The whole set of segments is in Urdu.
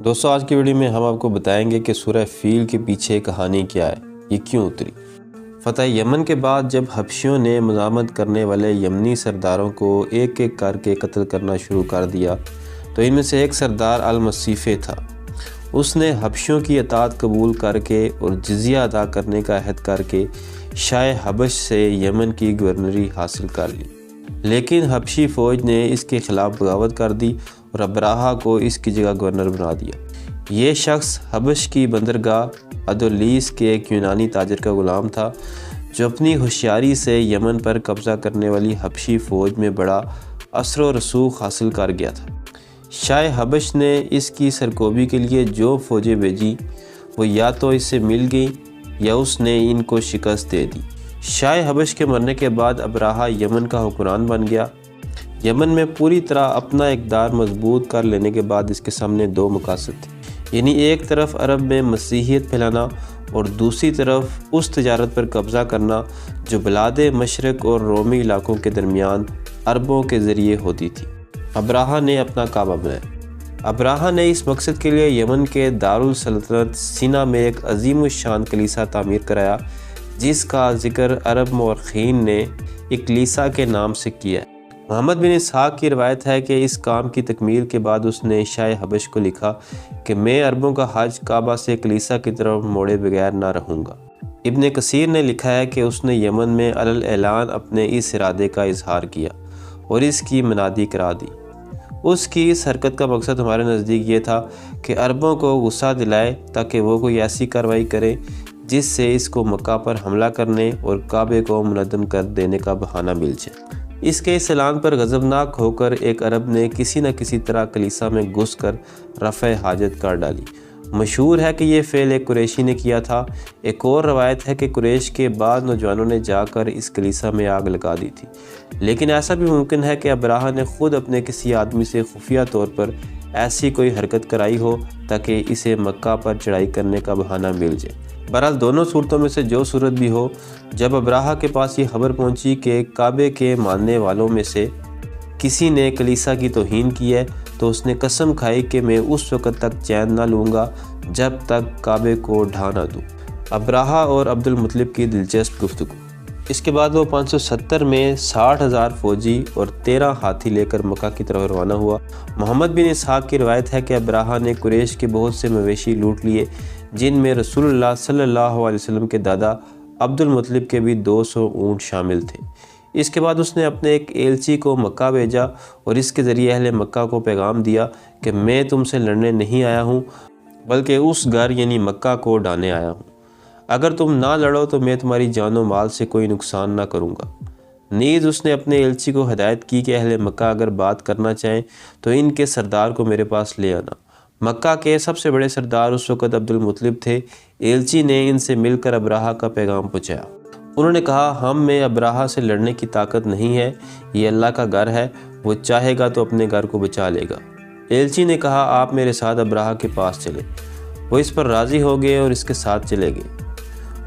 دوستوں آج کی ویڈیو میں ہم آپ کو بتائیں گے کہ سورہ فیل کے پیچھے کہانی کیا ہے، یہ کیوں اتری۔ فتح یمن کے بعد جب حبشیوں نے مزاحمت کرنے والے یمنی سرداروں کو ایک ایک کر کے قتل کرنا شروع کر دیا تو ان میں سے ایک سردار المصیفے تھا۔ اس نے حبشیوں کی اطاعت قبول کر کے اور جزیہ ادا کرنے کا عہد کر کے شاہ حبش سے یمن کی گورنری حاصل کر لی، لیکن حبشی فوج نے اس کے خلاف بغاوت کر دی اور ابراہا کو اس کی جگہ گورنر بنا دیا۔ یہ شخص حبش کی بندرگاہ ادولیس کے ایک یونانی تاجر کا غلام تھا جو اپنی ہوشیاری سے یمن پر قبضہ کرنے والی حبشی فوج میں بڑا اثر و رسوخ حاصل کر گیا تھا۔ شاہ حبش نے اس کی سرکوبی کے لیے جو فوجیں بھیجی وہ یا تو اس سے مل گئیں یا اس نے ان کو شکست دے دی۔ شاہ حبش کے مرنے کے بعد ابراہا یمن کا حکمران بن گیا۔ یمن میں پوری طرح اپنا اقتدار مضبوط کر لینے کے بعد اس کے سامنے دو مقاصد تھے، یعنی ایک طرف عرب میں مسیحیت پھیلانا اور دوسری طرف اس تجارت پر قبضہ کرنا جو بلاد مشرق اور رومی علاقوں کے درمیان عربوں کے ذریعے ہوتی تھی۔ ابراہا نے اپنا کعبہ بنایا۔ ابراہا نے اس مقصد کے لیے یمن کے دارالسلطنت سینا میں ایک عظیم الشان کلیسا تعمیر کرایا جس کا ذکر عرب مورخین نے اکلیسا کے نام سے کیا ہے۔ محمد بن اسحاق کی روایت ہے کہ اس کام کی تکمیل کے بعد اس نے شاہ حبش کو لکھا کہ میں عربوں کا حج کعبہ سے کلیسا کی طرف موڑے بغیر نہ رہوں گا۔ ابن کثیر نے لکھا ہے کہ اس نے یمن میں علی الاعلان اپنے اس ارادے کا اظہار کیا اور اس کی منادی کرا دی۔ اس کی اس حرکت کا مقصد ہمارے نزدیک یہ تھا کہ عربوں کو غصہ دلائے تاکہ وہ کوئی ایسی کارروائی کریں جس سے اس کو مکہ پر حملہ کرنے اور کعبے کو منہدم کر دینے کا بہانہ مل جائے۔ اس کے اس اعلان پر غضبناک ہو کر ایک عرب نے کسی نہ کسی طرح کلیسا میں گھس کر رفع حاجت کر ڈالی۔ مشہور ہے کہ یہ فعل ایک قریشی نے کیا تھا۔ ایک اور روایت ہے کہ قریش کے بعد نوجوانوں نے جا کر اس کلیسا میں آگ لگا دی تھی، لیکن ایسا بھی ممکن ہے کہ ابراہا نے خود اپنے کسی آدمی سے خفیہ طور پر ایسی کوئی حرکت کرائی ہو تاکہ اسے مکہ پر چڑھائی کرنے کا بہانہ مل جائے۔ بہرحال دونوں صورتوں میں سے جو صورت بھی ہو، جب ابراہا کے پاس یہ خبر پہنچی کہ کعبے کے ماننے والوں میں سے کسی نے کلیسا کی توہین کی ہے تو اس نے قسم کھائی کہ میں اس وقت تک چین نہ لوں گا جب تک کعبے کو ڈھا نہ دوں۔ ابراہا اور عبد المطلب کی دلچسپ گفتگو۔ اس کے بعد وہ 570 میں 60,000 فوجی اور 13 ہاتھی لے کر مکہ کی طرف روانہ ہوا۔ محمد بن اسحاق کی روایت ہے کہ ابراہا نے قریش کے بہت سے مویشی لوٹ لیے جن میں رسول اللہ صلی اللہ علیہ وسلم کے دادا عبد المطلب کے بھی 200 اونٹ شامل تھے۔ اس کے بعد اس نے اپنے ایک ایلچی کو مکہ بھیجا اور اس کے ذریعے اہل مکہ کو پیغام دیا کہ میں تم سے لڑنے نہیں آیا ہوں بلکہ اس گھر یعنی مکہ کو ڈھانے آیا ہوں۔ اگر تم نہ لڑو تو میں تمہاری جان و مال سے کوئی نقصان نہ کروں گا۔ نیز اس نے اپنے ایلچی کو ہدایت کی کہ اہل مکہ اگر بات کرنا چاہیں تو ان کے سردار کو میرے پاس لے آنا۔ مکہ کے سب سے بڑے سردار اس وقت عبد المطلب تھے۔ ایلچی نے ان سے مل کر ابراہا کا پیغام پہنچایا۔ انہوں نے کہا ہم میں ابراہا سے لڑنے کی طاقت نہیں ہے، یہ اللہ کا گھر ہے، وہ چاہے گا تو اپنے گھر کو بچا لے گا۔ ایلچی نے کہا آپ میرے ساتھ ابراہا کے پاس چلیں۔ وہ اس پر راضی ہو گئے اور اس کے ساتھ چلے گئے۔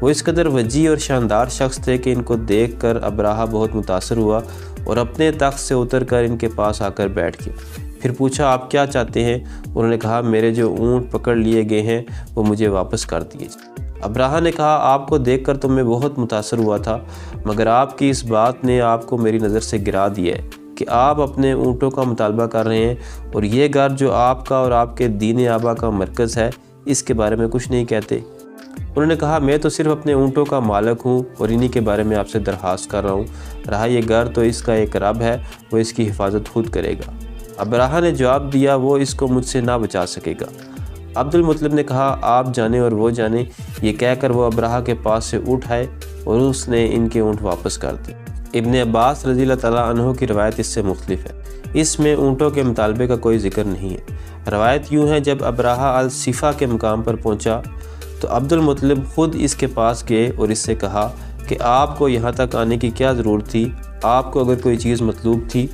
وہ اس قدر وجیح اور شاندار شخص تھے کہ ان کو دیکھ کر ابراہا بہت متاثر ہوا اور اپنے تخت سے اتر کر ان کے پاس آ کر بیٹھ گیا۔ پھر پوچھا آپ کیا چاہتے ہیں؟ انہوں نے کہا میرے جو اونٹ پکڑ لیے گئے ہیں وہ مجھے واپس کر دیے جائیں۔ ابراہا نے کہا آپ کو دیکھ کر تو میں بہت متاثر ہوا تھا، مگر آپ کی اس بات نے آپ کو میری نظر سے گرا دیا ہے کہ آپ اپنے اونٹوں کا مطالبہ کر رہے ہیں اور یہ گھر جو آپ کا اور آپ کے دین آبا کا مرکز ہے اس کے بارے میں کچھ نہیں کہتے۔ انہوں نے کہا میں تو صرف اپنے اونٹوں کا مالک ہوں اور انہی کے بارے میں آپ سے درخواست کر رہا ہوں، رہا یہ گھر تو اس کا ایک رب ہے، وہ اس کی حفاظت خود کرے گا۔ ابراہا نے جواب دیا وہ اس کو مجھ سے نہ بچا سکے گا۔ عبد المطلب نے کہا آپ جانیں اور وہ جانیں، یہ کہہ کر وہ ابراہا کے پاس سے اٹھ آئے اور اس نے ان کے اونٹ واپس کر دیے۔ ابن عباس رضی اللہ تعالیٰ عنہ کی روایت اس سے مختلف ہے، اس میں اونٹوں کے مطالبے کا کوئی ذکر نہیں ہے۔ روایت یوں ہے جب ابراہا الصفا کے مقام پر پہنچا تو عبد المطلب خود اس کے پاس گئے اور اس سے کہا کہ آپ کو یہاں تک آنے کی کیا ضرورت تھی؟ آپ کو اگر کوئی چیز مطلوب تھی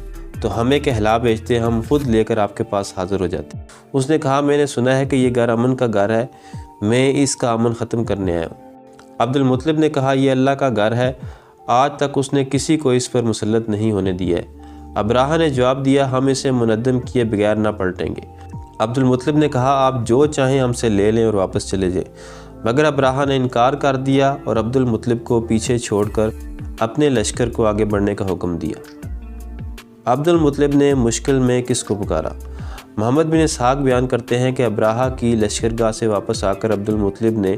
تو ہمیں کہلا بھیجتے، ہم خود لے کر آپ کے پاس حاضر ہو جاتے۔ اس نے کہا میں نے سنا ہے کہ یہ گھر امن کا گھر ہے، میں اس کا امن ختم کرنے آیا ہوں۔ عبد المطلب نے کہا یہ اللہ کا گھر ہے، آج تک اس نے کسی کو اس پر مسلط نہیں ہونے دیا ہے۔ ابراہا نے جواب دیا ہم اسے منہدم کیے بغیر نہ پلٹیں گے۔ عبد المطلب نے کہا آپ جو چاہیں ہم سے لے لیں اور واپس چلے جائیں، مگر ابراہہ نے انکار کر دیا اور عبد المطلب کو پیچھے چھوڑ کر اپنے لشکر کو آگے بڑھنے کا حکم دیا۔ عبد المطلب نے مشکل میں کس کو پکارا؟ محمد بن اسحاق بیان کرتے ہیں کہ ابراہہ کی لشکرگاہ سے واپس آ کر عبد المطلب نے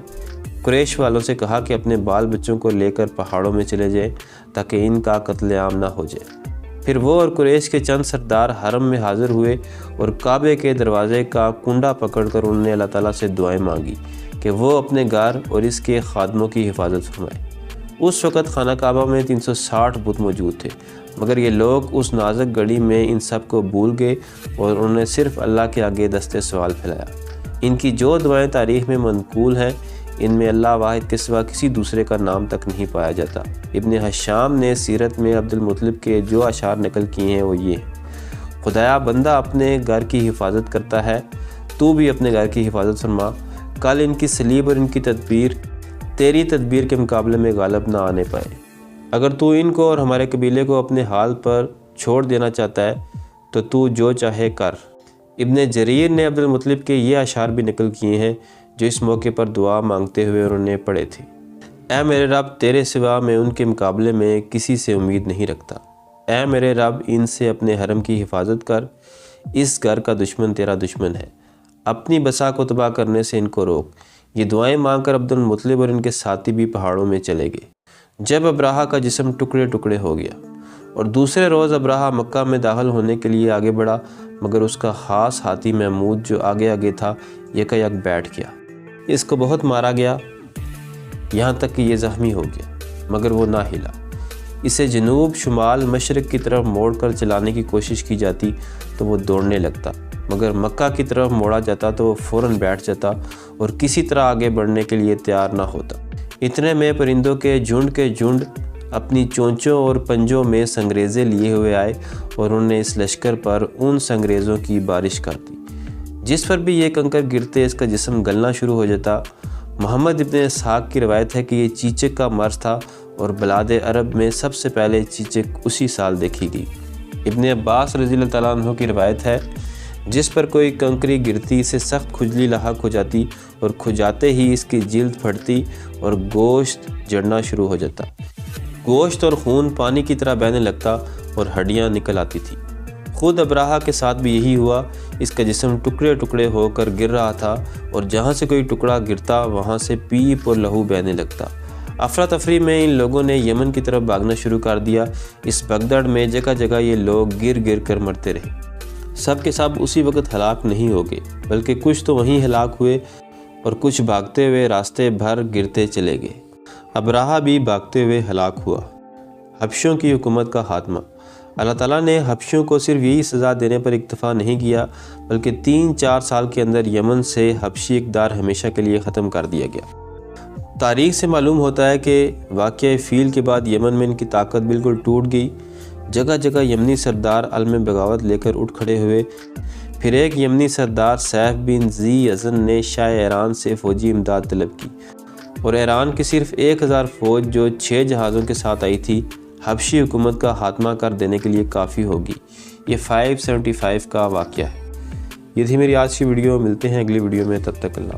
قریش والوں سے کہا کہ اپنے بال بچوں کو لے کر پہاڑوں میں چلے جائیں تاکہ ان کا قتل عام نہ ہو جائے۔ پھر وہ اور قریش کے چند سردار حرم میں حاضر ہوئے اور کعبے کے دروازے کا کنڈا پکڑ کر انہوں نے اللہ تعالیٰ سے دعائیں مانگی کہ وہ اپنے گھر اور اس کے خادموں کی حفاظت فرمائے۔ اس وقت خانہ کعبہ میں 360 بت موجود تھے، مگر یہ لوگ اس نازک گھڑی میں ان سب کو بھول گئے اور انہوں نے صرف اللہ کے آگے دست سوال پھیلایا۔ ان کی جو دعائیں تاریخ میں منقول ہیں ان میں اللہ واحد کے سوا کسی دوسرے کا نام تک نہیں پایا جاتا۔ ابن حشام نے سیرت میں عبد المطلب کے جو اشعار نقل کیے ہیں وہ یہ ہیں: خدایا بندہ اپنے گھر کی حفاظت کرتا ہے، تو بھی اپنے گھر کی حفاظت فرما، کل ان کی صلیب اور ان کی تدبیر تیری تدبیر کے مقابلے میں غالب نہ آنے پائے۔ اگر تو ان کو اور ہمارے قبیلے کو اپنے حال پر چھوڑ دینا چاہتا ہے تو جو چاہے کر۔ ابن جریر نے عبد المطلب کے یہ اشعار بھی نقل کیے ہیں جو اس موقع پر دعا مانگتے ہوئے انہوں نے پڑھے تھے: اے میرے رب تیرے سوا میں ان کے مقابلے میں کسی سے امید نہیں رکھتا۔ اے میرے رب ان سے اپنے حرم کی حفاظت کر، اس گھر کا دشمن تیرا دشمن ہے، اپنی بسا کو تباہ کرنے سے ان کو روک۔ یہ دعائیں مانگ کر عبد المطلب اور ان کے ساتھی بھی پہاڑوں میں چلے گئے۔ جب ابراہہ کا جسم ٹکڑے ٹکڑے ہو گیا اور دوسرے روز ابراہہ مکہ میں داخل ہونے کے لیے آگے بڑھا، مگر اس کا خاص ہاتھی محمود جو آگے آگے تھا یکا یک بیٹھ گیا۔ اس کو بہت مارا گیا، یہاں تک کہ یہ زخمی ہو گیا، مگر وہ نہ ہلا۔ اسے جنوب شمال مشرق کی طرف موڑ کر چلانے کی کوشش کی جاتی تو وہ دوڑنے لگتا، مگر مکہ کی طرف موڑا جاتا تو وہ فوراً بیٹھ جاتا اور کسی طرح آگے بڑھنے کے لیے تیار نہ ہوتا۔ اتنے میں پرندوں کے جھنڈ اپنی چونچوں اور پنجوں میں سنگریزے لیے ہوئے آئے اور انہوں نے اس لشکر پر ان سنگریزوں کی بارش کر دی، جس پر بھی یہ کنکر گرتے اس کا جسم گلنا شروع ہو جاتا۔ محمد ابن اسحاق کی روایت ہے کہ یہ چیچک کا مرض تھا اور بلاد عرب میں سب سے پہلے چیچک اسی سال دیکھی گئی۔ ابن عباس رضی اللہ تعالیٰ عنہ کی روایت ہے جس پر کوئی کنکری گرتی اسے سخت کھجلی لاحق ہو جاتی اور کھجاتے ہی اس کی جلد پھٹتی اور گوشت جڑنا شروع ہو جاتا۔ گوشت اور خون پانی کی طرح بہنے لگتا اور ہڈیاں نکل آتی تھی۔ خود ابراہہ کے ساتھ بھی یہی ہوا، اس کا جسم ٹکڑے ٹکڑے ہو کر گر رہا تھا اور جہاں سے کوئی ٹکڑا گرتا وہاں سے پیپ اور لہو بہنے لگتا۔ افراتفری میں ان لوگوں نے یمن کی طرف بھاگنا شروع کر دیا۔ اس بھگدڑ میں جگہ جگہ یہ لوگ گر گر کر مرتے رہے۔ سب کے سب اسی وقت ہلاک نہیں ہو گئے، بلکہ کچھ تو وہیں ہلاک ہوئے اور کچھ بھاگتے ہوئے راستے بھر گرتے چلے گئے۔ ابراہہ بھی بھاگتے ہوئے ہلاک ہوا۔ حبشیوں کی حکومت کا خاتمہ۔ اللہ تعالیٰ نے حبشیوں کو صرف یہی سزا دینے پر اکتفا نہیں کیا، بلکہ 3-4 سال کے اندر یمن سے حبشی اقدار ہمیشہ کے لیے ختم کر دیا گیا۔ تاریخ سے معلوم ہوتا ہے کہ واقعہ فیل کے بعد یمن میں ان کی طاقت بالکل ٹوٹ گئی۔ جگہ جگہ یمنی سردار علم بغاوت لے کر اٹھ کھڑے ہوئے۔ پھر ایک یمنی سردار سیف بن ذی ازن نے شاہ ایران سے فوجی امداد طلب کی اور ایران کی صرف 1000 فوج جو 6 جہازوں کے ساتھ آئی تھی حبشی حکومت کا خاتمہ کر دینے کے لیے کافی ہوگی۔ یہ 575 کا واقعہ ہے۔ یہ تھی میری آج کی ویڈیو، ملتے ہیں اگلی ویڈیو میں، تب تک اللہ۔